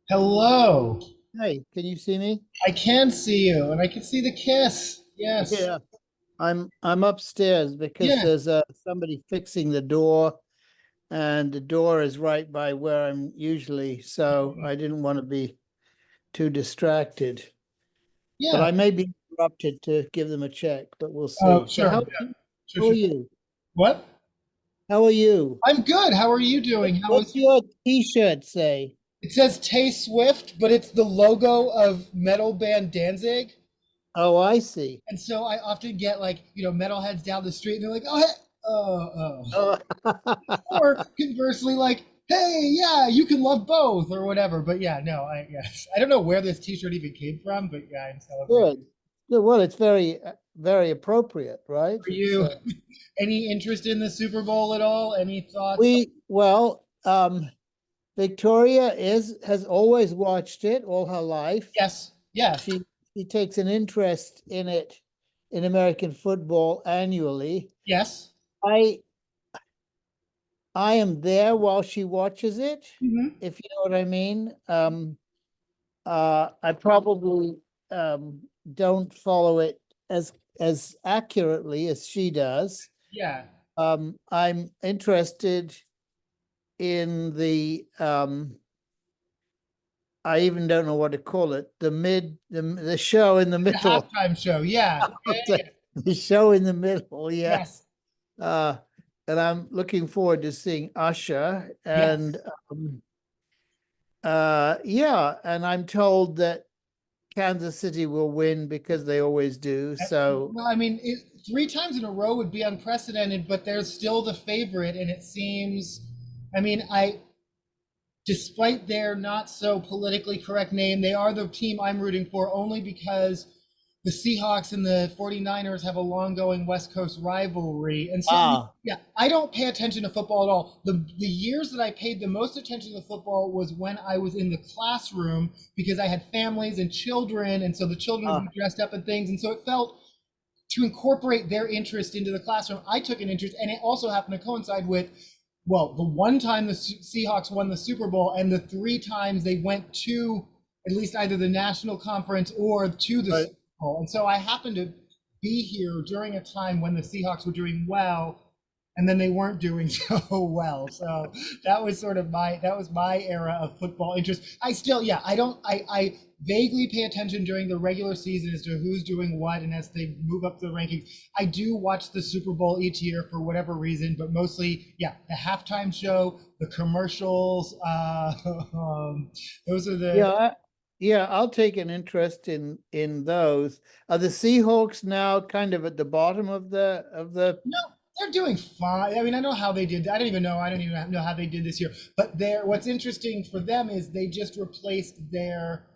Hello. Hey, can you see me? I can see you, and I can see the kiss. Yes. Yeah. I'm upstairs because Yeah. there's somebody fixing the door, and the door is right by where I'm usually, so I didn't want to be too distracted. But Yeah. I may be interrupted to give them a check, but we'll Oh, see. So sure. Yeah. Sure, how are sure. you? What? How are you? I'm good. How are you doing? How What's is your t-shirt say? it? Says Tay Swift, but it's the logo of metal band Danzig. Oh, I see. And so I often get metalheads down the street and they're like, "Oh, hey, Oh, or conversely like, "Hey, yeah, you can love both," or whatever. But yeah, no, I don't know where this t-shirt even came from, but yeah, I'm celebrating. good. Good. Well, it's very appropriate, right? For It's you, any interest in the Super Bowl at all? Any thoughts? Victoria is has always watched it all her life. Yes, yes, She takes an interest in it in American football annually. yes. I I am there while she watches it, Hmm. if you know what I mean. I probably don't follow it as accurately as she does. Yeah. I'm interested in I even don't know what to call it. The show in the The middle. halftime show. Yeah. Yeah. Yeah. The show in the middle, Yes. yes. Uh, and I'm looking forward to seeing Usher. And Yes. yeah, and I'm told that Kansas City will win because they always do. So Well, I mean, three times in a row would be unprecedented, but they're still the favorite, and it seems. I mean, despite their not so politically correct name, they are the team I'm rooting for only because the Seahawks and the 49ers have a long going West Coast rivalry. And so, ah yeah, I don't pay attention to football at all. The years that I paid the most attention to football was when I was in the classroom because I had families and children. And so the children would ah be dressed up in things. And so it felt to incorporate their interest into the classroom. I took an interest, and it also happened to coincide with the one time the Seahawks won the Super Bowl and the three times they went to at least either the national conference or to the right. Super Bowl. And so I happened to be here during a time when the Seahawks were doing well and then they weren't doing so well. So that was my era of football interest. I vaguely pay attention during the regular season as to who's doing what and as they move up the rankings. I do watch the Super Bowl each year for whatever reason, but mostly, yeah, the halftime show, the commercials, those are the. Yeah, I'll take an interest in those. Are the Seahawks now kind of at the bottom of the No, they're doing fine. I mean, I know how they did. I don't even know how they did this year. But what's interesting for them is they just replaced their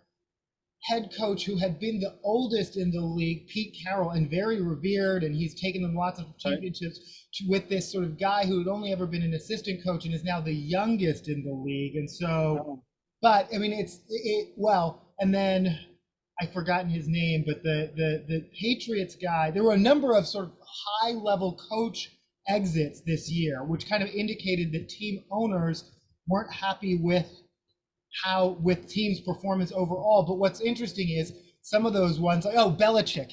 head coach who had been the oldest in the league, Pete Carroll, and very revered, and he's taken them lots of right? championships with this sort of guy who had only ever been an assistant coach and is now the youngest in the league. And so, Oh, but I mean, and then I've forgotten his name, but the Patriots guy. There were a number of sort of high level coach exits this year, which kind of indicated that team owners weren't happy with teams' performance overall. But what's interesting is some of those ones, like Belichick,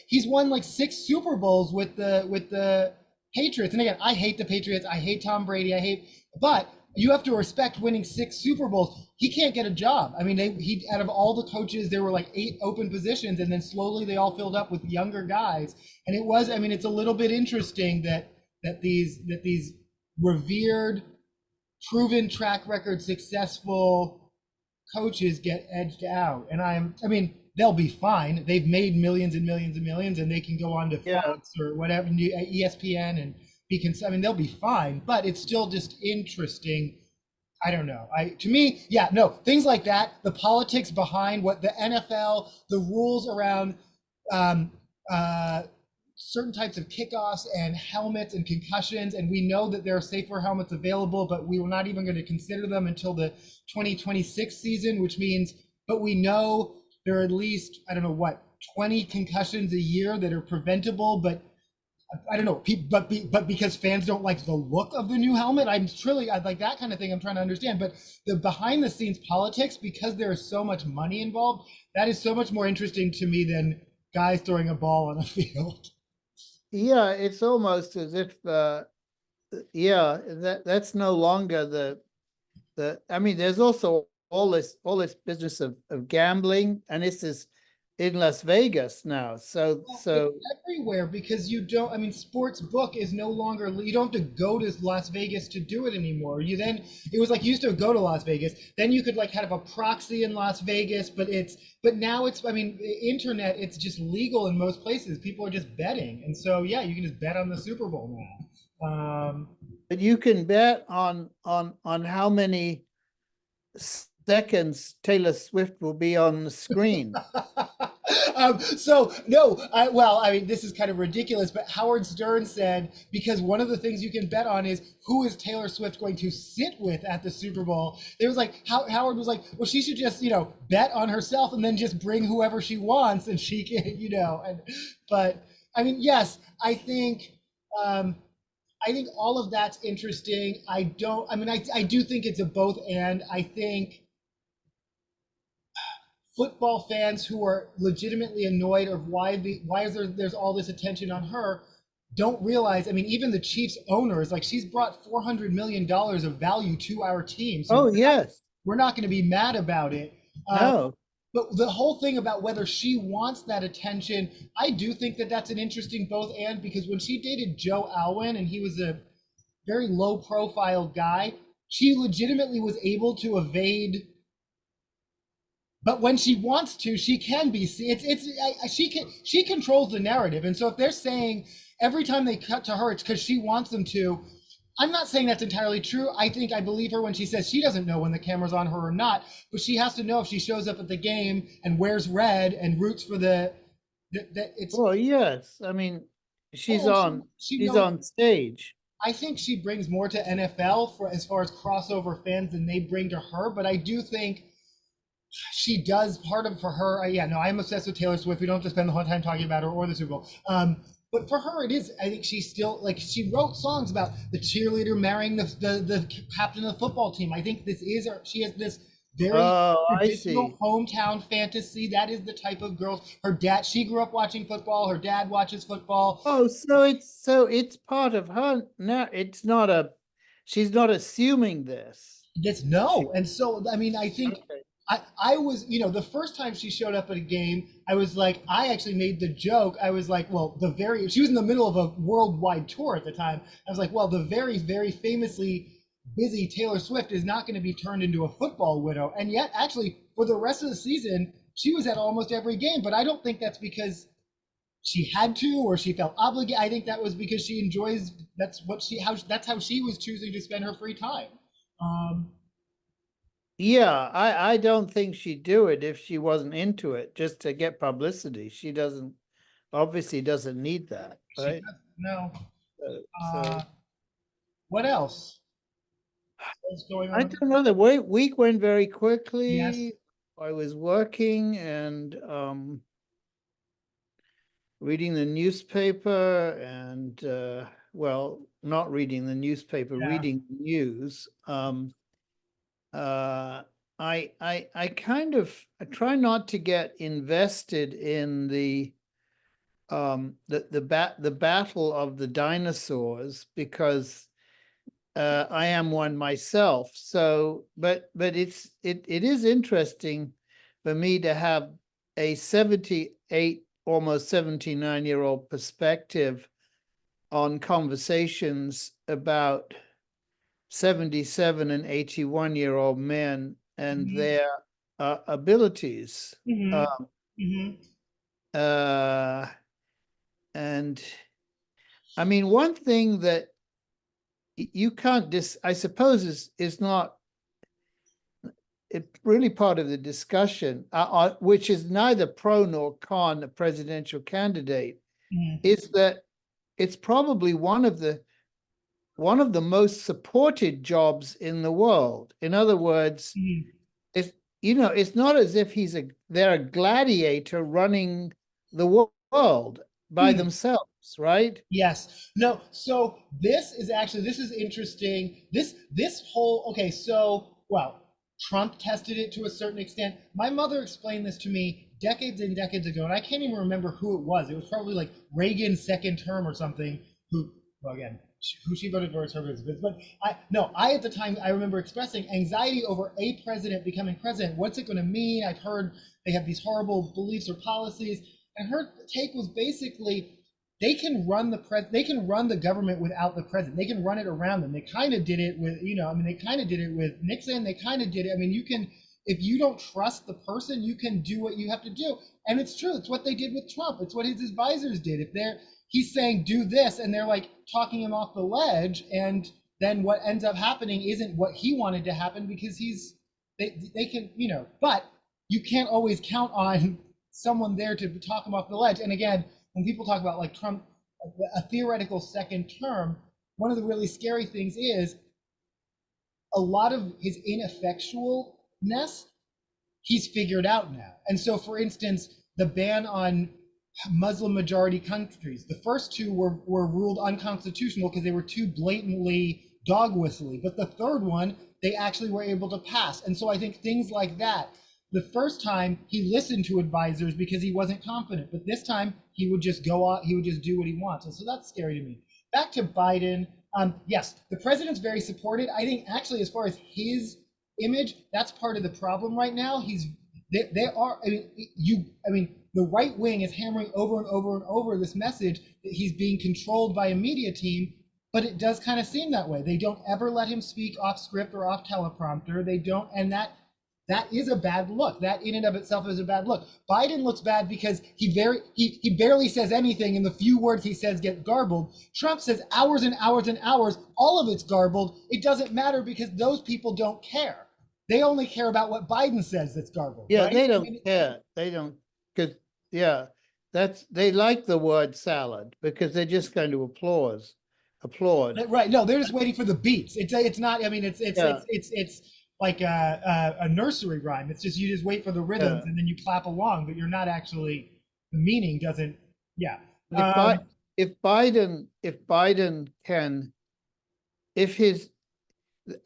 he's won like 6 Super Bowls with the Patriots. And again, I hate the Patriots. I hate Tom Brady. But you have to respect winning 6 Super Bowls. He can't get a job. I mean, he out of all the coaches, there were like 8 open positions, and then slowly they all filled up with younger guys. And I mean, it's a little bit interesting that these revered, proven track record successful coaches get edged out. And I mean, they'll be fine. They've made millions and millions and millions, and they can go on to Yeah. Fox or whatever, ESPN, and I mean, they'll be fine. But it's still just interesting. I don't know. To me, yeah, no, things like that, the politics behind what the NFL, the rules around um, uh, certain types of kickoffs and helmets and concussions, and we know that there are safer helmets available, but we were not even going to consider them until the 2026 season, which means, but we know there are at least, I don't know what, 20 concussions a year that are preventable, but I don't know, but because fans don't like the look of the new helmet, I like that kind of thing. I'm trying to understand, but the behind the scenes politics, because there is so much money involved, that is so much more interesting to me than guys throwing a ball on a field. Yeah, it's almost as if yeah, that's no longer I mean, there's also all this business of gambling, and this is in Las Vegas now. So It's everywhere because you don't, I mean, sports book is no longer, you don't have to go to Las Vegas to do it anymore. It was like you used to go to Las Vegas, then you could like have a proxy in Las Vegas, but now I mean, internet, it's just legal in most places. People are just betting. And so, yeah, you can just bet on the Super Bowl now. but you can bet on how many seconds Taylor Swift will be on the screen. So no, well, I mean, this is kind of ridiculous, but Howard Stern said, because one of the things you can bet on is who is Taylor Swift going to sit with at the Super Bowl. There was like, Howard was like, well, she should just, bet on herself and then just bring whoever she wants and she can, but I mean, yes, I think all of that's interesting. I do think it's a both and. I think football fans who are legitimately annoyed of why is there's all this attention on her don't realize. I mean, even the Chiefs owners, like, she's brought $400 million of value to our team. So Oh, yes. we're not going to be mad about it. No. But the whole thing about whether she wants that attention, I do think that that's an interesting both and, because when she dated Joe Alwyn and he was a very low profile guy, she legitimately was able to evade. But when she wants to, she can be. She controls the narrative, and so if they're saying every time they cut to her, it's because she wants them to. I'm not saying that's entirely true. I believe her when she says she doesn't know when the camera's on her or not, but she has to know if she shows up at the game and wears red and roots for it's. Well, yes. I mean, she's Oh, she knows. on stage. I think she brings more to NFL for as far as crossover fans than they bring to her, but I do think she does part of for her. Yeah, no, I'm obsessed with Taylor Swift. We don't have to spend the whole time talking about her or the Super Bowl. But for her, it is. I think she's still like, she wrote songs about the cheerleader marrying the captain of the football team. I think this is her. She has this very traditional hometown fantasy. That is the type of girls. Her dad. She grew up watching football. Her dad watches football. Oh, so it's part of her. No, it's not a. She's not assuming this. Yes, no. And so, I mean, I think. Okay. I was, the first time she showed up at a game, I was like, I actually made the joke. I was like, well, she was in the middle of a worldwide tour at the time. I was like, well, the very, very famously busy Taylor Swift is not going to be turned into a football widow. And yet, actually, for the rest of the season, she was at almost every game. But I don't think that's because she had to or she felt obligated. I think that was because she enjoys, that's how she was choosing to spend her free time. Yeah, I don't think she'd do it if she wasn't into it just to get publicity. She obviously doesn't need that, right? No. What else? What's going on? I don't know. The week went very quickly. Yes. I was working and reading the newspaper and well, not reading the newspaper, reading the news. I kind of try not to get invested in the battle of the dinosaurs because I am one myself. So, but it is interesting for me to have a 78, almost 79-year-old perspective on conversations about 77 and 81-year-old men and their abilities. Mhm. And I mean, one thing that you can't I suppose is not it really part of the discussion, which is neither pro nor con a presidential candidate, Mhm. is that it's probably one of the most supported jobs in the world. In other words, Mhm. it's it's not as if they're a gladiator running the world by Hmm. themselves, right? Yes. No. So this is interesting. This whole okay. So well, Trump tested it to a certain extent. My mother explained this to me decades and decades ago, and I can't even remember who it was. It was probably like Reagan's second term or something. Who, well, again, who she voted for is her business. But I at the time I remember expressing anxiety over a president becoming president. What's it going to mean? I've heard they have these horrible beliefs or policies, and her take was basically they can run the government without the president. They can run it around them. They kind of did it with, they kind of did it with Nixon. They kind of did it. I mean, you can, if you don't trust the person, you can do what you have to do. And it's true. It's what they did with Trump. It's what his advisors did. If he's saying do this and they're like talking him off the ledge, and then what ends up happening isn't what he wanted to happen because they can, but you can't always count on someone there to talk him off the ledge. And again, when people talk about like Trump, a theoretical second term, one of the really scary things is a lot of his ineffectualness he's figured out now. And so, for instance, the ban on Muslim majority countries, the first two were ruled unconstitutional because they were too blatantly dog whistly. But the third one, they actually were able to pass. And so I think things like that, the first time he listened to advisors because he wasn't confident, but this time he would just go out, he would just do what he wants. And so that's scary to me. Back to Biden. Yes, the president's very supported. I think actually, as far as his image, that's part of the problem right now. They are, the right wing is hammering over and over and over this message that he's being controlled by a media team, but it does kind of seem that way. They don't ever let him speak off script or off teleprompter. They don't, and that is a bad look. That in and of itself is a bad look. Biden looks bad because he barely says anything, and the few words he says get garbled. Trump says hours and hours and hours, all of it's garbled. It doesn't matter because those people don't care. They only care about what Biden says that's garbled. Yeah, right? they don't care. They don't, because yeah, they like the word salad because they're just going to applaud. Right. No, they're just waiting for the beats. It's not. I mean, Yeah. it's like a nursery rhyme. It's just you just wait for the rhythms Yeah. and then you clap along, but you're not actually, the meaning doesn't. Yeah. But if Biden can, if his,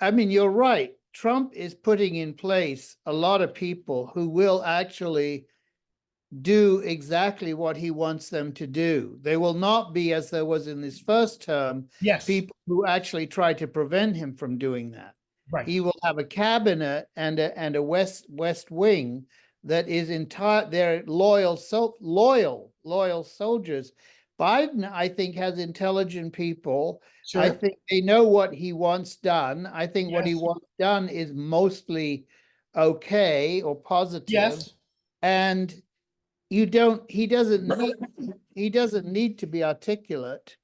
I mean, you're right. Trump is putting in place a lot of people who will actually do exactly what he wants them to do. They will not be, as there was in his first term, Yes. people who actually try to prevent him from doing that. Right. He will have a cabinet and a West Wing that is entire. They're loyal soldiers. Biden, I think, has intelligent people. Sure. I think they know what he wants done. I think what he Yes. wants done is mostly okay or positive. Yes. And he doesn't need to be articulate.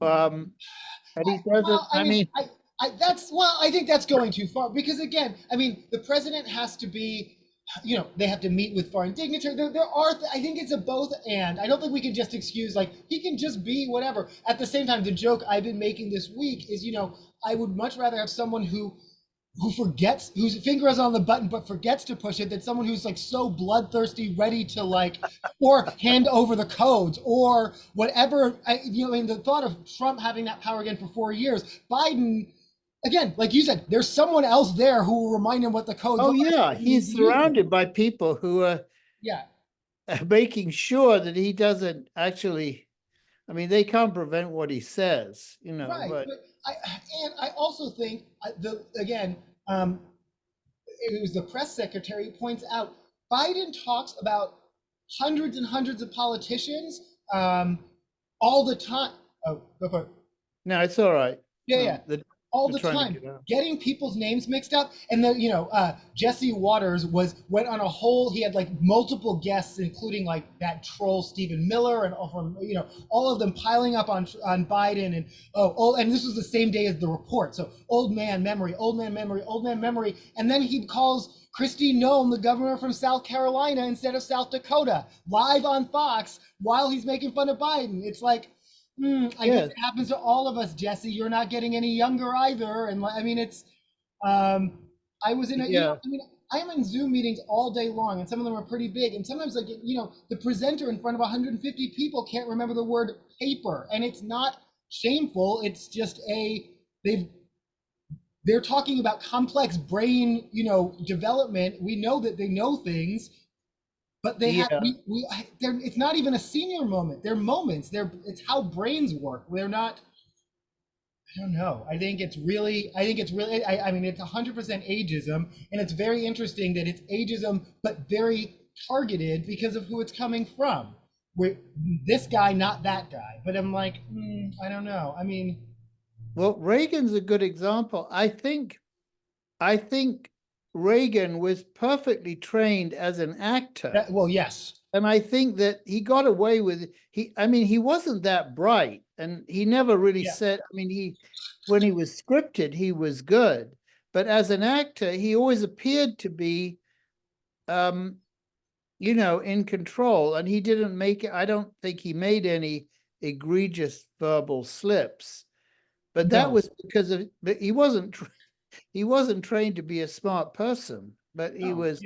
And he doesn't, Well, I mean, I think that's going too far because again, I mean, the president has to be, they have to meet with foreign dignitaries. I think it's a both and. I don't think we can just excuse like he can just be whatever. At the same time, the joke I've been making this week is, I would much rather have someone whose finger is on the button but forgets to push it than someone who's like so bloodthirsty, ready to like, or hand over the codes or whatever. The thought of Trump having that power again for 4 years, Biden, again, like you said, there's someone else there who will remind him what the codes are. oh yeah, he's surrounded by people who are yeah, making sure that he doesn't actually. I mean, they can't prevent what he says, right. But I also think it was the press secretary points out Biden talks about hundreds and hundreds of politicians all the time. Oh, go for it. no, it's all right. Yeah, yeah. all They're the trying to time, get out. getting people's names mixed up. And then, Jesse Waters went on a whole, he had like multiple guests, including like that troll Stephen Miller and all from, all of them piling up on Biden. And and this was the same day as the report. So old man memory, old man memory, old man memory. And then he calls Kristi Noem, the governor from South Carolina instead of South Dakota, live on Fox while he's making fun of Biden. It's like, I guess Yes. it happens to all of us, Jesse. You're not getting any younger either. And I mean, I was in Yeah. I am in Zoom meetings all day long, and some of them are pretty big. And sometimes, like, the presenter in front of 150 people can't remember the word paper. And it's not shameful. It's just they're talking about complex brain, development. We know that they know things, but they have Yeah. it's not even a senior moment. They're moments. It's how brains work. They're not. I don't know. I think it's really. I mean, it's 100% ageism, and it's very interesting that it's ageism, but very targeted because of who it's coming from. Where this guy, not that guy. But I'm like, I don't know. I mean, Well, Reagan's a good example. I think Reagan was perfectly trained as an actor. well, yes. And I think that he got away with he wasn't that bright, and he never really Yeah. said, when he was scripted, he was good. But as an actor, he always appeared to be in control, and he didn't make it. I don't think he made any egregious verbal slips. But that No. was because but he wasn't trained to be a smart person, but he was,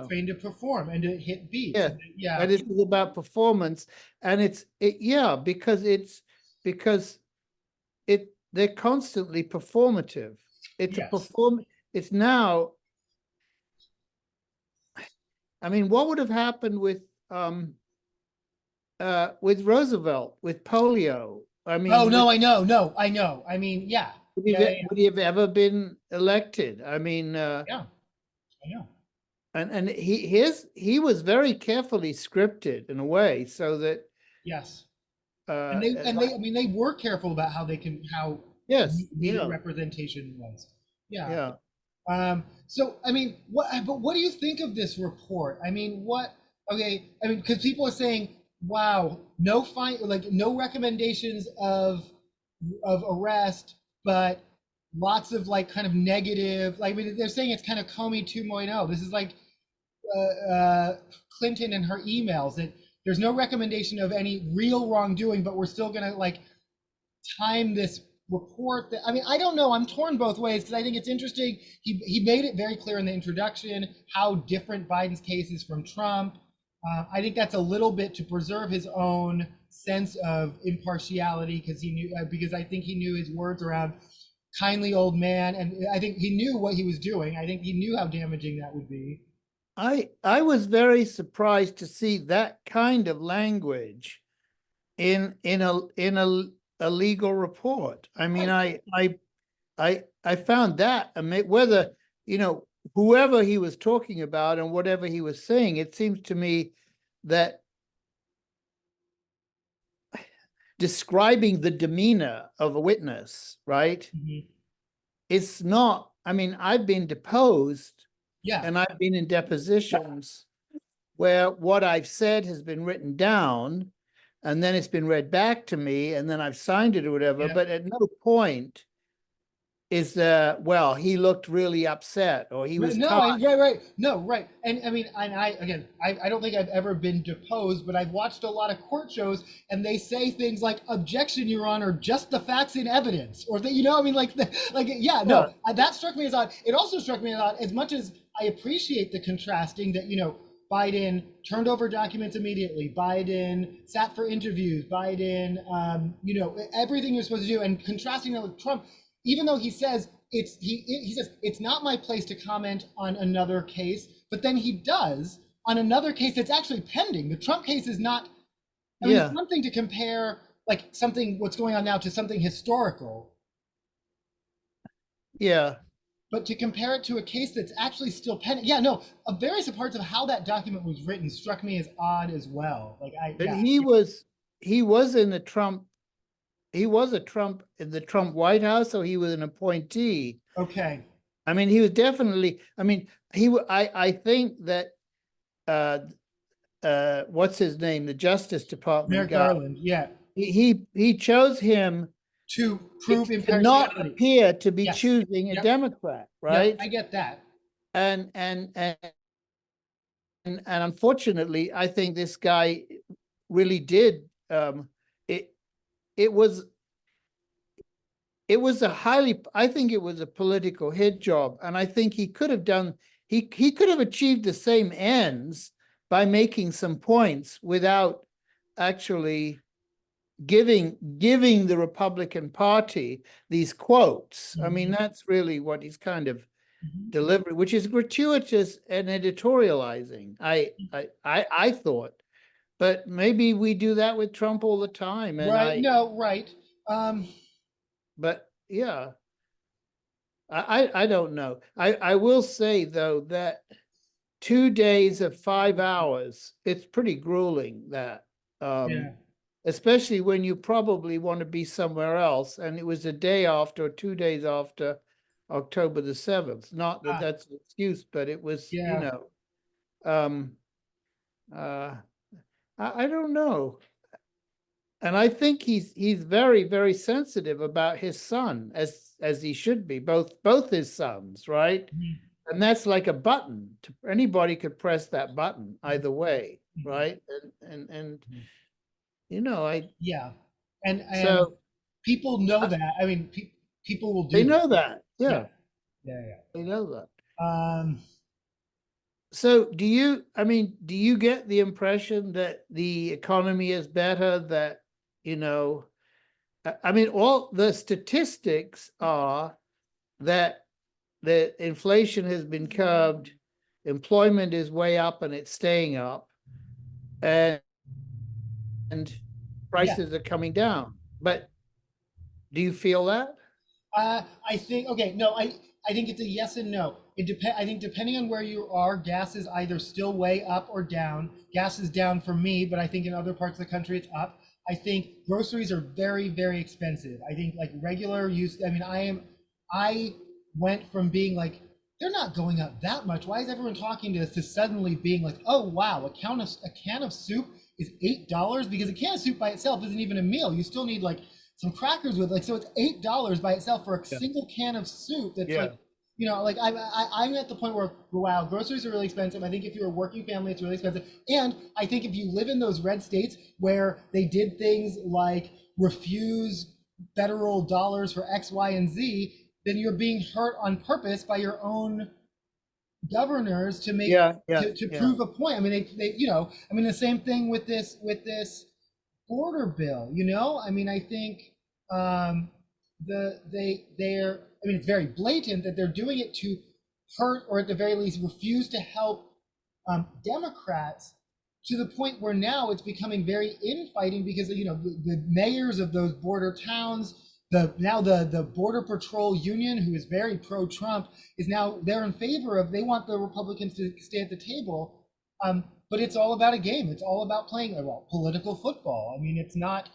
trained to perform and to hit beats. yeah, and it's about performance, and because they're constantly performative. It's a perform. It's now. I mean, what would have happened with Roosevelt with polio? I mean, I know. I mean, yeah. Would he have ever been elected? I mean, I know. And he was very carefully scripted in a way, so that yes, they were careful about how yes, media representation was. Yeah. So I mean, what do you think of this report? I mean, okay, I mean, because people are saying, wow, no recommendations of arrest, but lots of like kind of negative, like, I mean, they're saying it's kind of Comey 2.0. This is like Clinton and her emails, that there's no recommendation of any real wrongdoing, but we're still gonna like time this report. That, I mean, I don't know. I'm torn both ways, because I think it's interesting. He made it very clear in the introduction how different Biden's case is from Trump. I think that's a little bit to preserve his own sense of impartiality, because I think he knew his words around kindly old man, and I think he knew what he was doing. I think he knew how damaging that would be. I was very surprised to see that kind of language in a legal report. I mean, I found that, whether whoever he was talking about and whatever he was saying, it seems to me that describing the demeanor of a witness, right? Mm-hmm. It's not. I mean, I've been deposed. Yeah. And I've been in depositions where what I've said has been written down, and then it's been read back to me, and then I've signed it or whatever. Yeah. But at no point is well, he looked really upset, or he was tired. Right. No, right. And I mean, I don't think I've ever been deposed, but I've watched a lot of court shows, and they say things like, "Objection, Your Honor, just the facts in evidence," or that struck me as odd. It also struck me as odd, as much as I appreciate the contrasting that, Biden turned over documents immediately. Biden sat for interviews. Biden, everything you're supposed to do, and contrasting that with Trump. Even though he says he says it's not my place to comment on another case, but then he does on another case that's actually pending. The Trump case is not. I mean, it's one thing to compare like what's going on now to something historical. Yeah. But to compare it to a case that's actually still pending, various parts of how that document was written struck me as odd as well. He was in the Trump he was a Trump in the Trump White House, or he was an appointee. Okay. I mean, he was definitely. I mean, I think that what's his name, the Justice Department Merrick guy. Garland, yeah. He chose him To prove to not impartiality. appear to be Yes. choosing a Yep. Democrat, Yep. right? I get that. And unfortunately, I think this guy really did. It it was a highly. I think it was a political hit job, and I think he could have done. He could have achieved the same ends by making some points without actually giving the Republican Party these quotes. I mean, that's really what he's kind of delivering, which is gratuitous and editorializing. I thought, but maybe we do that with Trump all the time, and Right. No, right. but yeah, I don't know. I will say though that 2 days of 5 hours, it's pretty grueling that. Yeah. Especially when you probably want to be somewhere else. And it was a day after, or 2 days after October the 7th. Not that that's an excuse, but it was, Yeah. I don't know. And I think he's very, very sensitive about his son, as he should be, both his sons, right? And that's like a button. Anybody could press that button either way, right? And you know, Yeah. And so people know that. I mean, people will do they that. know that. Yeah. Yeah, Yeah. they know that. Yeah. So do you get the impression that the economy is better, that, I mean, all the statistics are that the inflation has been curbed, employment is way up and it's staying up, and prices are coming down. But do you feel that? I think okay. No, I think it's a yes and no. I think depending on where you are, gas is either still way up or down. Gas is down for me, but I think in other parts of the country it's up. I think groceries are very, very expensive. I think like regular use. I mean, I went from being like they're not going up that much. Why is everyone talking to us to suddenly being like, oh wow, a can of soup is $8 because a can of soup by itself isn't even a meal. You still need like some crackers with like so it's $8 by itself for a single can of soup. That's like like I'm at the point where wow, groceries are really expensive. I think if you're a working family, it's really expensive. And I think if you live in those red states where they did things like refuse federal dollars for X, Y, and Z, then you're being hurt on purpose by your own governors to make to prove a point. I mean, they I mean the same thing with this border bill. I mean, I think they're I mean it's very blatant that they're doing it to hurt or at the very least refuse to help Democrats to the point where now it's becoming very infighting because the mayors of those border towns, the border patrol union, who is very pro-Trump, is now they're in favor of, they want the Republicans to stay at the table, but it's all about a game. It's all about playing political football. I mean, it's not,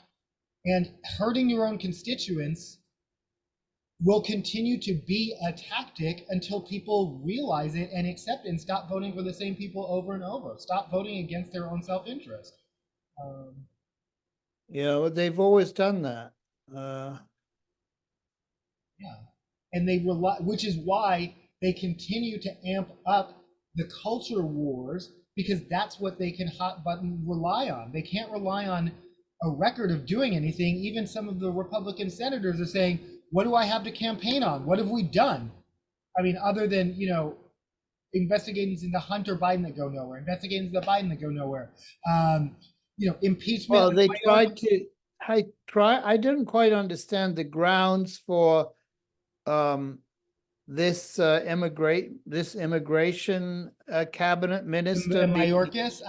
and hurting your own constituents will continue to be a tactic until people realize it and accept it and stop voting for the same people over and over. Stop voting against their own self-interest. Well, they've always done that. Yeah, and they rely, which is why they continue to amp up the culture wars, because that's what they can hot button rely on. They can't rely on a record of doing anything. Even some of the Republican senators are saying, what do I have to campaign on? What have we done? I mean, other than, investigations into Hunter Biden that go nowhere, investigations into Biden that go nowhere, impeachment. Well, they tried to, I didn't quite understand the grounds for this immigration cabinet minister. Mayorkas,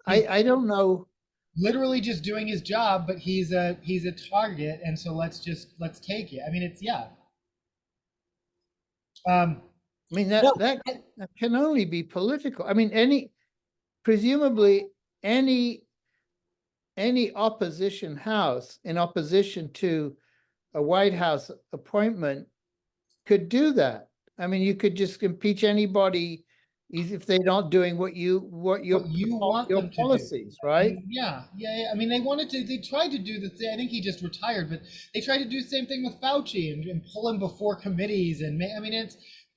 I don't know. Literally just doing his job, but he's a target, and so let's take it. I mean, it's I mean that can only be political. I mean, presumably any any opposition house in opposition to a White House appointment could do that. I mean, you could just impeach anybody if they're not doing what your what you want them to do. policies, right? Yeah. I mean, they tried to do the thing. I think he just retired, but they tried to do the same thing with Fauci and pull him before committees. And I mean,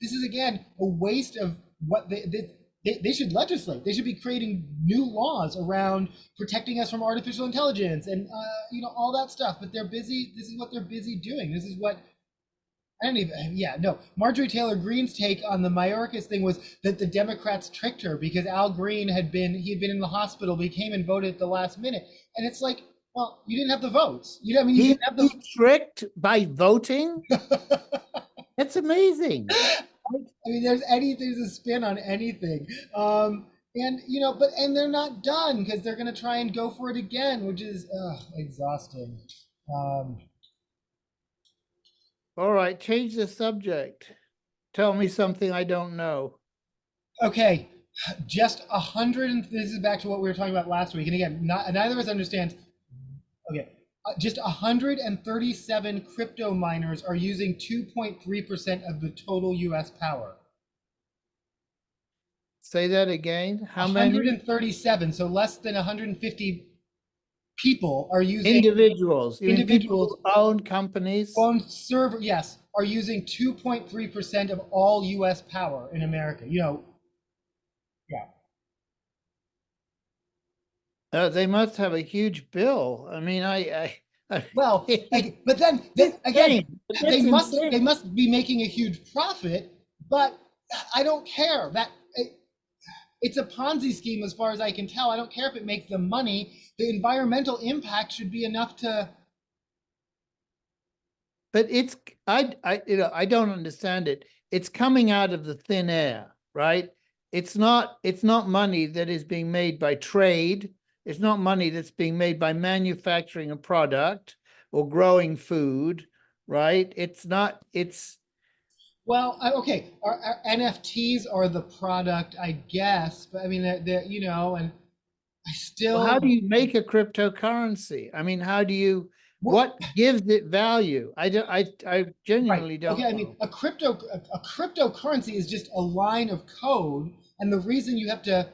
this is again a waste of what they should legislate. They should be creating new laws around protecting us from artificial intelligence and all that stuff. But they're busy. This is what they're busy doing. This is what I don't even, yeah, no. Marjorie Taylor Greene's take on the Mayorkas thing was that the Democrats tricked her because Al Green had been in the hospital, but he came and voted at the last minute. And it's like, well, you didn't have the votes. You didn't have the tricked by voting? That's amazing. I mean, there's a spin on anything. And they're not done because they're going to try and go for it again, which is exhausting. All right, change the subject. Tell me something I don't know. Okay, just 100, and this is back to what we were talking about last week. And again, neither of us understands. Okay, just 137 crypto miners are using 2.3% of the total U.S. power. Say that again. How many? 137, so less than 150 people are using individuals. Individuals own companies. Own server, yes, are using 2.3% of all U.S. power in America. Yeah. They must have a huge bill. I mean, well, but then again, they must be making a huge profit. But I don't care that. It's a Ponzi scheme as far as I can tell. I don't care if it makes them money. The environmental impact should be enough to. But I don't understand it. It's coming out of the thin air, right? It's not money that is being made by trade. It's not money that's being made by manufacturing a product or growing food, right? Well, okay, our NFTs are the product, I guess, but I mean, they're and I still. Well, how do you make a cryptocurrency? I mean, what gives it value? I genuinely don't. Okay, I mean, a cryptocurrency is just a line of code, and the reason you have to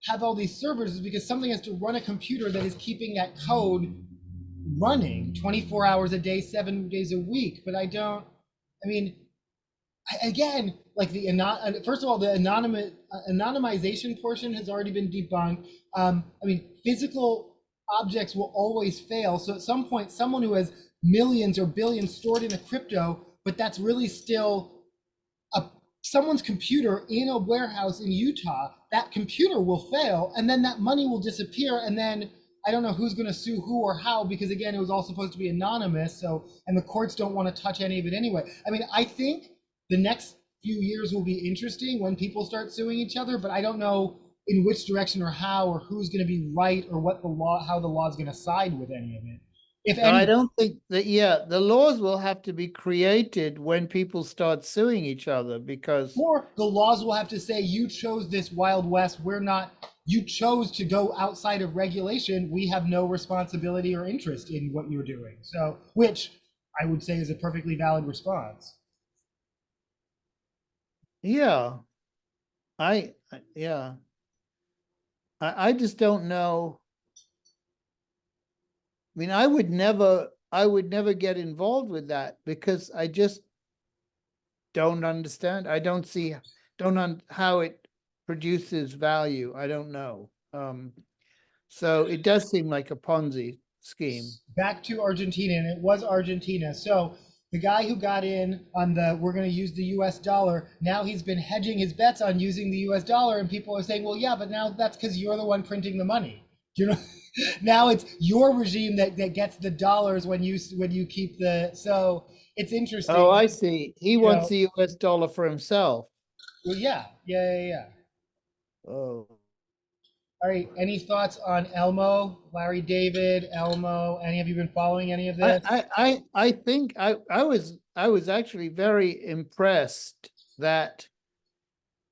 have all these servers is because something has to run a computer that is keeping that code running 24 hours a day, 7 days a week. But again, like first of all, the anonymization portion has already been debunked. Physical objects will always fail. So at some point, someone who has millions or billions stored in a crypto, but that's really still someone's computer in a warehouse in Utah, that computer will fail, and then that money will disappear, and then I don't know who's going to sue who or how, because again, it was all supposed to be anonymous. So, and the courts don't want to touch any of it anyway. I mean, I think the next few years will be interesting when people start suing each other, but I don't know in which direction or how or who's going to be right or how the law is going to side with any of it. I don't think that, the laws will have to be created when people start suing each other because. Or the laws will have to say, you chose this Wild West, you chose to go outside of regulation, we have no responsibility or interest in what you're doing. So, which I would say is a perfectly valid response. Yeah. I just don't know. I mean, I would never get involved with that because I just don't understand. I don't see how it produces value. I don't know. So it does seem like a Ponzi scheme. Back to Argentina, and it was Argentina. So the guy who got in on we're going to use the US dollar, now he's been hedging his bets on using the US dollar, and people are saying, well, yeah, but now that's because you're the one printing the money. Do you know? Now it's your regime that gets the dollars when you keep so it's interesting. Oh, I see. He wants the US dollar for himself. Well, yeah. Oh. All right. Any thoughts on Elmo, Larry David, Elmo? Have you been following any of this? I think I was actually very impressed that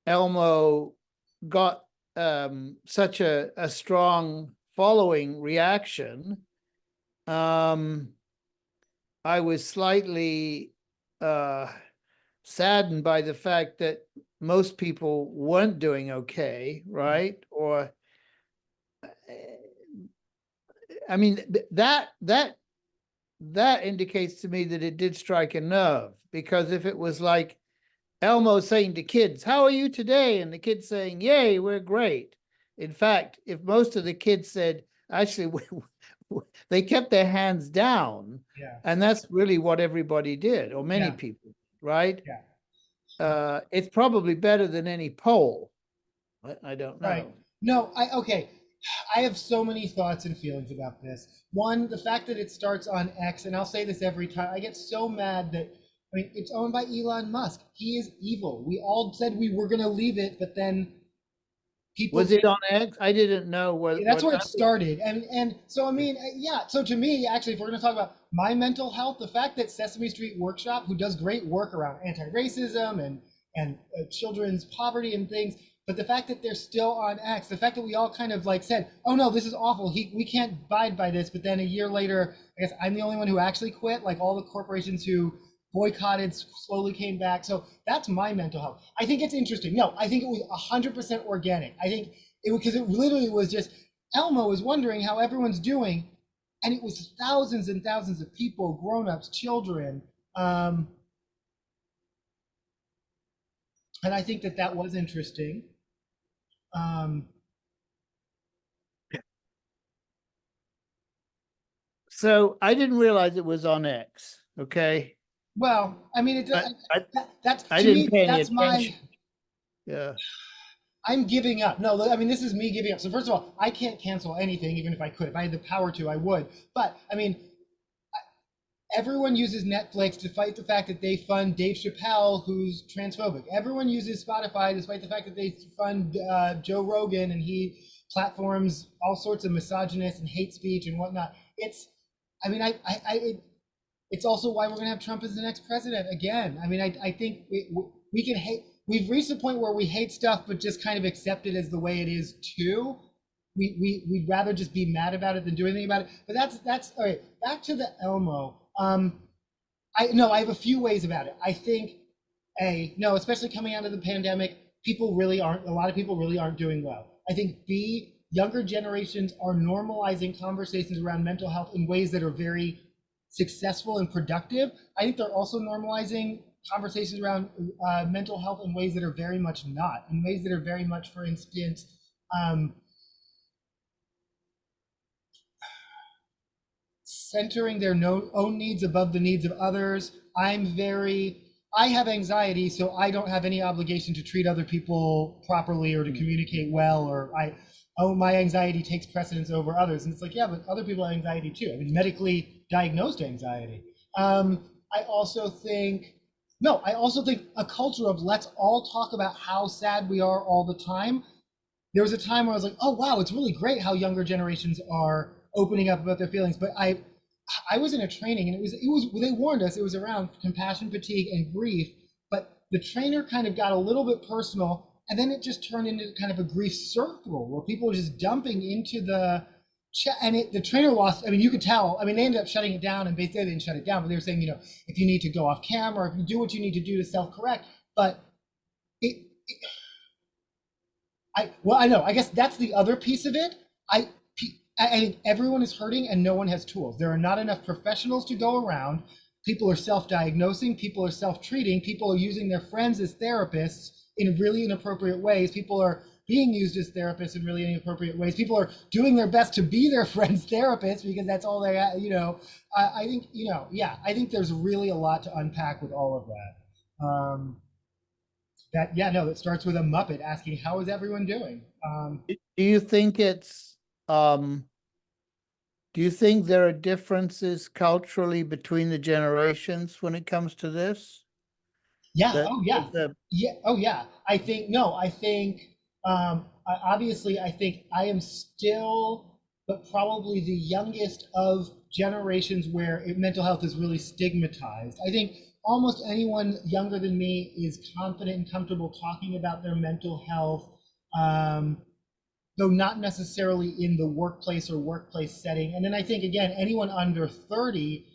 Elmo got such a strong following reaction, I was slightly saddened by the fact that most people weren't doing okay, right? Or, I mean, that indicates to me that it did strike a nerve, because if it was like Elmo saying to kids, "How are you today?" and the kids saying, "Yay, we're great." In fact, if most of the kids said, actually, they kept their hands down, Yeah. and that's really what everybody did, or many Yeah. people, right? Yeah. It's probably better than any poll. I don't Right. know. No, okay. I have so many thoughts and feelings about this. One, the fact that it starts on X, and I'll say this every time, I get so mad that, I mean, it's owned by Elon Musk. He is evil. We all said we were going to leave it, but then people Was it on X? I didn't know that's what where it started. And so, I mean, yeah. So to me, actually, if we're going to talk about my mental health, the fact that Sesame Street Workshop, who does great work around anti-racism and children's poverty and things, but the fact that they're still on X, the fact that we all kind of like said, "Oh no, this is awful. We can't abide by this." But then a year later, I guess I'm the only one who actually quit. Like all the corporations who boycotted slowly came back. So that's my mental health. I think it's interesting. No, I think it was 100% organic. I think because it literally was just Elmo was wondering how everyone's doing, and it was thousands and thousands of people, grown-ups, children, and I think that that was interesting. Um, So I didn't realize it was on X. Okay. well, I mean, I, I, that's I to didn't me, pay any that's my. attention. Yeah. I'm giving up. No, I mean, this is me giving up. So first of all, I can't cancel anything, even if I could. If I had the power to, I would. But I mean, everyone uses Netflix to fight the fact that they fund Dave Chappelle, who's transphobic. Everyone uses Spotify despite the fact that they fund Joe Rogan, and he platforms all sorts of misogynist and hate speech and whatnot. It's, I mean, it's also why we're going to have Trump as the next president again. I mean, I think we can hate. We've reached a point where we hate stuff, but just kind of accept it as the way it is too. We'd rather just be mad about it than do anything about it. But that's all right. Back to the Elmo. I have a few ways about it. I think no, especially coming out of the pandemic, a lot of people really aren't doing well. I think B, younger generations are normalizing conversations around mental health in ways that are very successful and productive. I think they're also normalizing conversations around mental health in ways that are very much not, in ways that are very much, for instance, centering their own needs above the needs of others. I have anxiety, so I don't have any obligation to treat other people properly or to communicate well, or my anxiety takes precedence over others. And it's like, yeah, but other people have anxiety too. I mean, medically diagnosed anxiety. I also think, no, I also think a culture of let's all talk about how sad we are all the time. There was a time where I was like, oh wow, it's really great how younger generations are opening up about their feelings. But I was in a training, and it was they warned us it was around compassion fatigue and grief, but the trainer kind of got a little bit personal, and then it just turned into kind of a grief circle where people were just dumping into the chat, and the trainer lost. I mean, you could tell. I mean, they ended up shutting it down, and basically they didn't shut it down, but they were saying, if you need to go off camera, if you do what you need to do to self-correct, but I know. I guess that's the other piece of it. I think everyone is hurting and no one has tools. There are not enough professionals to go around. People are self-diagnosing. People are self-treating. People are using their friends as therapists in really inappropriate ways. People are being used as therapists in really inappropriate ways. People are doing their best to be their friends' therapists because that's all they, I think, yeah, I think there's really a lot to unpack with all of that. That starts with a Muppet asking, how is everyone doing? Do you think do you think there are differences culturally between the generations when it comes to this? Yeah. That Oh, yeah. the Yeah. Oh, yeah. Obviously, I think I am still, but probably the youngest of generations where mental health is really stigmatized. I think almost anyone younger than me is confident and comfortable talking about their mental health. though not necessarily in the workplace or workplace setting. And then I think, again, anyone under 30,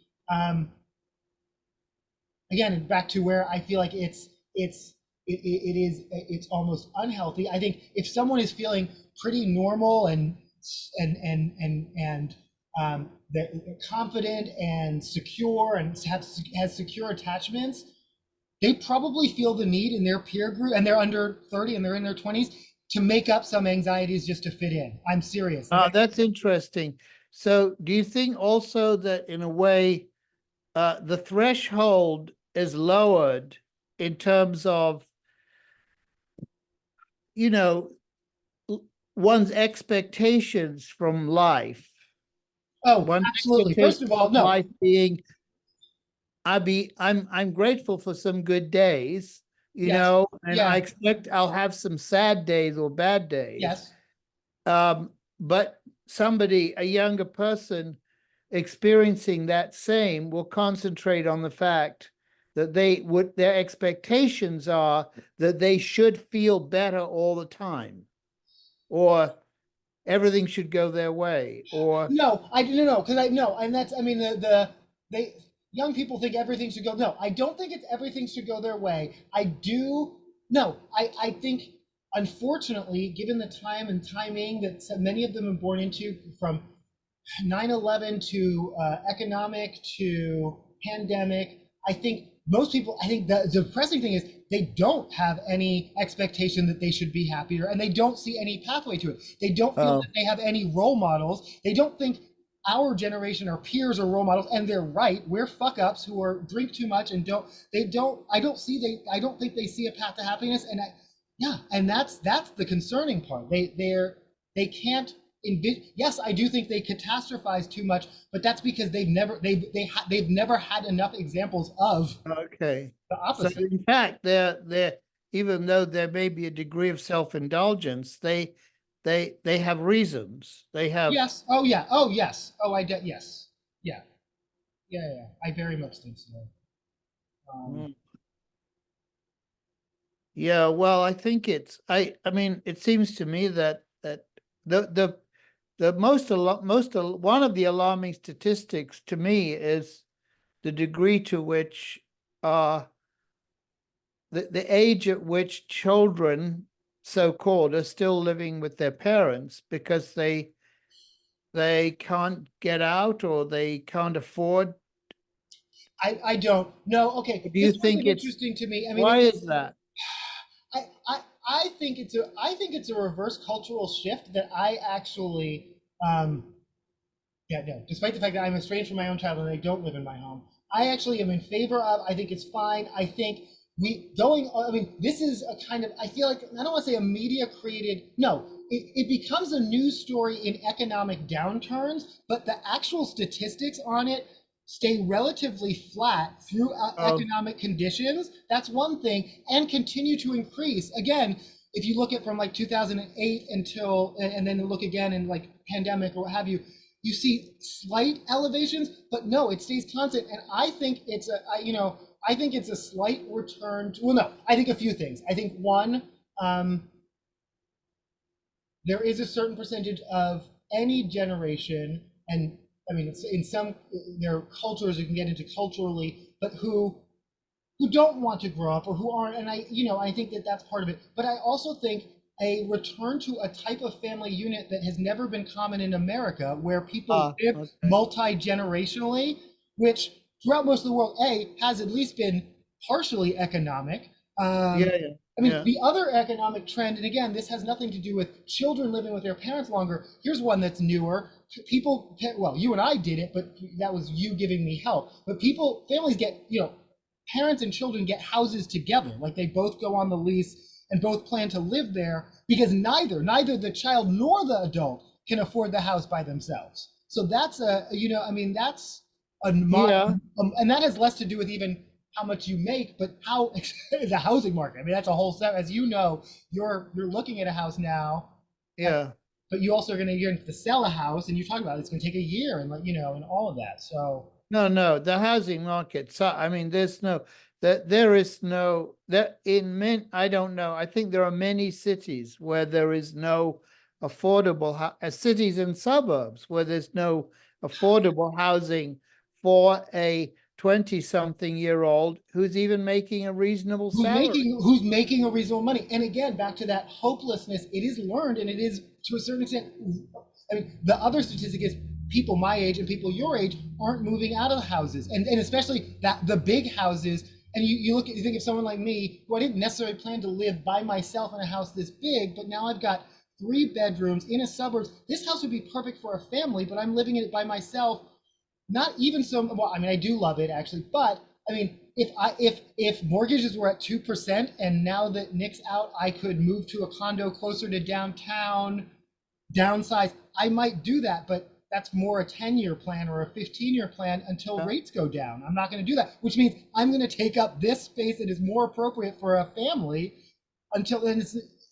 again, back to where I feel like it's almost unhealthy. I think if someone is feeling pretty normal and they're confident and secure and has secure attachments, they probably feel the need in their peer group, and they're under 30 and they're in their 20s, to make up some anxieties just to fit in. I'm serious. That's interesting. So do you think also that in a way, the threshold is lowered in terms of, you know, one's expectations from life? Oh, One's absolutely. First of all, no. life being, I'm grateful for some good days, you Yes. know, and Yeah. I expect I'll have some sad days or bad days. Yes. But somebody, a younger person experiencing that same, will concentrate on the fact that their expectations are that they should feel better all the time, or everything should go their way, or No, I didn't know, because I know, and that's, I mean, they young people think everything should go. No, I don't think it's everything should go their way. I do. No, I think, unfortunately, given the time and timing that many of them are born into, from 9/11 to economic to pandemic, I think most people, I think the depressing thing is they don't have any expectation that they should be happier, and they don't see any pathway to it. They don't feel that they have any role models. They don't think our generation, our peers, are role models, and they're right. We're fuck ups who are drink too much and I don't think they see a path to happiness. And and that's the concerning part. They can't yes, I do think they catastrophize too much, but that's because they've never had enough examples of okay. the opposite. So in fact, they're even though there may be a degree of self-indulgence, they have reasons. They have Yes. Oh yeah. Oh yes. Oh yes. Yeah. Yeah. I very much think so. Yeah, well, I think I mean, it seems to me that the one of the alarming statistics to me is the degree to which the age at which children, so-called, are still living with their parents because they can't get out or they can't afford. I don't know. Okay. Do you This think wasn't it's interesting to me. I mean, why is that? I think it's a reverse cultural shift that I actually yeah, no, despite the fact that I'm estranged from my own child and I don't live in my home, I actually am in favor of. I think it's fine. I think I mean, this is a kind of, I feel like, I don't want to say a media created, no, it becomes a news story in economic downturns, but the actual statistics on it stay relatively flat through economic conditions. That's one thing, and continue to increase. Again, if you look at from like 2008 until, and then look again in like pandemic or what have you, you see slight elevations, but no, it stays constant. And I think it's I think it's a slight return to, well, no, I think a few things. I think one, there is a certain percentage of any generation, and I mean, it's in some, there are cultures you can get into culturally, but who don't want to grow up or who aren't, and I think that that's part of it. But I also think a return to a type of family unit that has never been common in America, where people live multi-generationally, which throughout most of the world, has at least been partially economic. I mean, the other economic trend, and again, this has nothing to do with children living with their parents longer. Here's one that's newer. People, well, you and I did it, but that was you giving me help. But families get, parents and children get houses together. Like they both go on the lease and both plan to live there because neither the child nor the adult can afford the house by themselves. So that's that's and that has less to do with even how much you make, but how the housing market. I mean, that's a whole set. As you know, you're looking at a house now. Yeah. But you also you're going to sell a house, and you talk about it's going to take a year, and and all of that. So no, the housing market. So I mean, there is no that in I don't know. I think there are many cities where there is no affordable cities and suburbs where there's no affordable housing for a 20-something-year-old who's even making a reasonable salary. Who's making a reasonable money. And again, back to that hopelessness, it is learned, and it is to a certain extent. I mean, the other statistic is people my age and people your age aren't moving out of the houses, and especially that the big houses. And you think of someone like me, who I didn't necessarily plan to live by myself in a house this big, but now I've got 3 bedrooms in a suburbs. This house would be perfect for a family, but I'm living in it by myself. Not even so well. I mean, I do love it actually, but I mean, if mortgages were at 2%, and now that Nick's out, I could move to a condo closer to downtown, downsize, I might do that, but that's more a 10-year plan or a 15-year plan until rates go down. I'm not going to do that, which means I'm going to take up this space that is more appropriate for a family until then.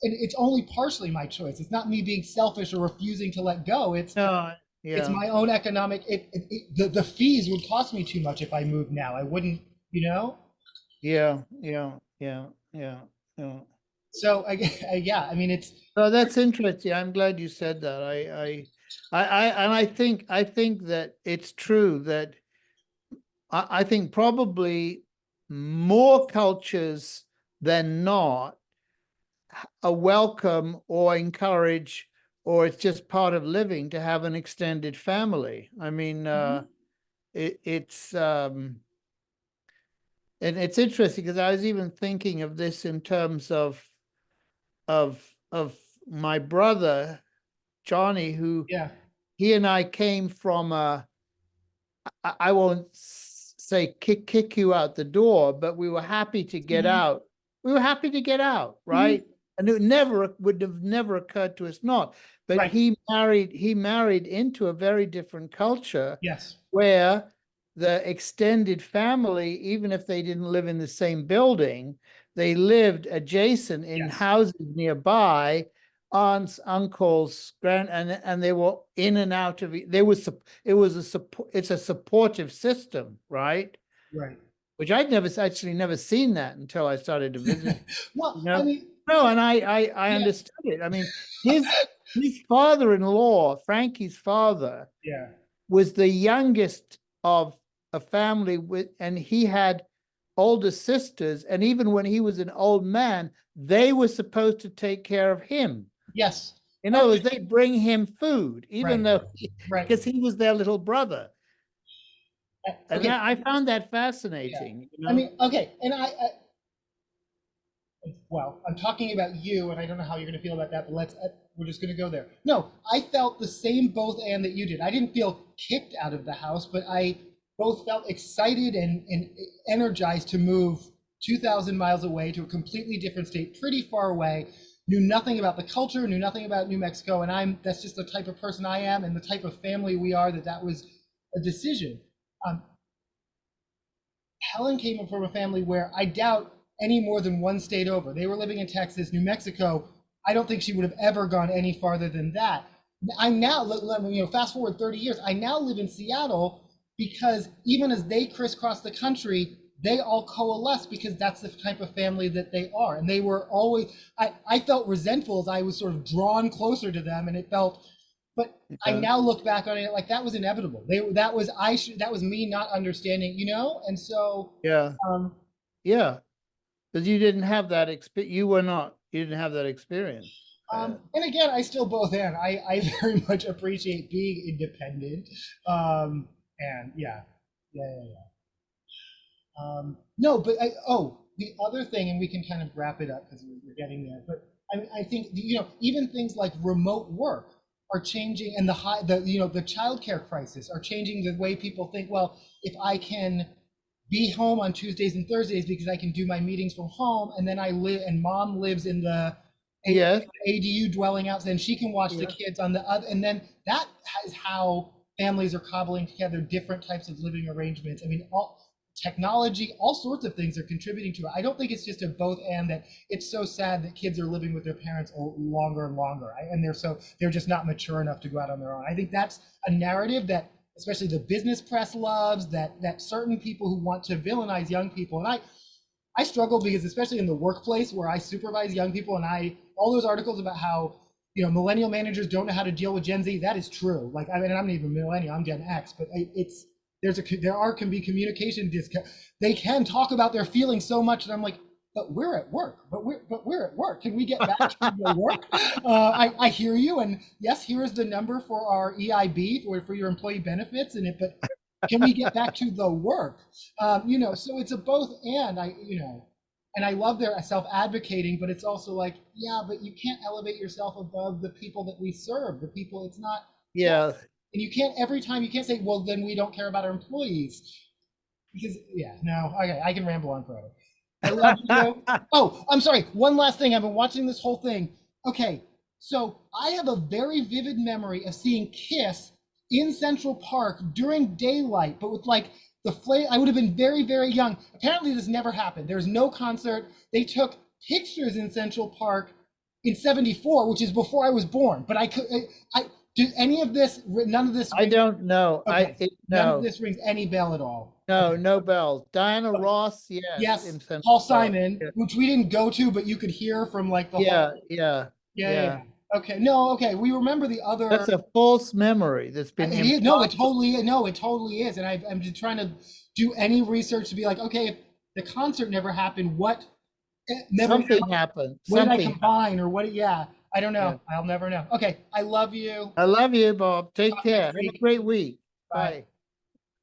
It's only partially my choice. It's not me being selfish or refusing to let go. It's my own economic. The fees would cost me too much if I moved now. I wouldn't, Yeah. So yeah, I mean, it's. Oh, that's interesting. I'm glad you said that. I think that it's true that I think probably more cultures than not welcome or encourage, or it's just part of living to have an extended family. I mean, it's and it's interesting because I was even thinking of this in terms of my brother Johnny, who he and I came from I won't say kick you out the door, but we were happy to get out. We were happy to get out, right? And it would have never occurred to us not. But he married into a very different culture. Yes. Where the extended family, even if they didn't live in the same building, they lived adjacent in houses nearby, aunts, uncles, and they were in and out of it. It's a supportive system, right? Right. Which I'd never seen that until I started to visit. Well, I mean, no, and I understood it. I mean, his father-in-law, Frankie's father, was the youngest of a family and he had older sisters, and even when he was an old man, they were supposed to take care of him. Yes. In other words, they'd bring him food, even though because he was their little brother. And I found that fascinating. I mean, okay, and well, I'm talking about you, and I don't know how you're going to feel about that, but we're just going to go there. No, I felt the same both and that you did. I didn't feel kicked out of the house, but I both felt excited and energized to move 2,000 miles away to a completely different state, pretty far away. Knew nothing about the culture, knew nothing about New Mexico, and that's just the type of person I am and the type of family we are, that was a decision. Helen came from a family where I doubt any more than one state over. They were living in Texas, New Mexico. I don't think she would have ever gone any farther than that. I'm now, fast forward 30 years, I now live in Seattle because even as they crisscross the country, they all coalesce because that's the type of family that they are. And they were always, I felt resentful as I was sort of drawn closer to them, and it felt, but I now look back on it like that was inevitable. That was me not understanding, and so. Because you didn't have that experience. You didn't have that experience. And again, I still both am. I very much appreciate being independent. And no, but the other thing, and we can kind of wrap it up because we're getting there. But I think even things like remote work are changing, and the childcare crisis are changing the way people think. Well, if I can be home on Tuesdays and Thursdays because I can do my meetings from home, and then and mom lives in the ADU dwelling out, then she can watch the kids on the other, and then that is how families are cobbling together different types of living arrangements. I mean, all technology, all sorts of things are contributing to it. I don't think it's just a both and that it's so sad that kids are living with their parents longer and longer, and they're just not mature enough to go out on their own. I think that's a narrative that especially the business press loves, that certain people who want to villainize young people. And I struggle because especially in the workplace where I supervise young people, and all those articles about how millennial managers don't know how to deal with Gen Z. That is true. Like, I mean, I'm not even millennial, I'm Gen X, but can be communication disconnect. They can talk about their feelings so much, and I'm like, but we're at work. But we're at work. Can we get back to the work? I hear you, and yes, here is the number for our EIB for your employee benefits, but can we get back to the work? So it's a both and. And I love their self-advocating, but it's also like, yeah, but you can't elevate yourself above the people that we serve. The people, it's not. Yeah. And you can't every time you can't say, well, then we don't care about our employees. Because okay, I can ramble on forever. I love you. Oh, I'm sorry. One last thing. I've been watching this whole thing. Okay, so I have a very vivid memory of seeing Kiss in Central Park during daylight, but with like the flame. I would have been very, very young. Apparently, this never happened. There's no concert. They took pictures in Central Park in '74, which is before I was born. But do any of this? None of this. I don't know. Okay. No. None of this rings any bell at all. No, okay. no bells. Diana Ross, yes. Yes, Paul Simon, which we didn't go to, but you could hear from like the whole. Yeah. Okay, no, okay. We remember the other. That's a false memory that's been. It totally is. And I'm just trying to do any research to be like, okay, if the concert never happened, something happened. What did I combine or what? Yeah, I don't know. Yeah. I'll never know. Okay, I love you. I love you, Bob. Take care. Have a great week. Bye.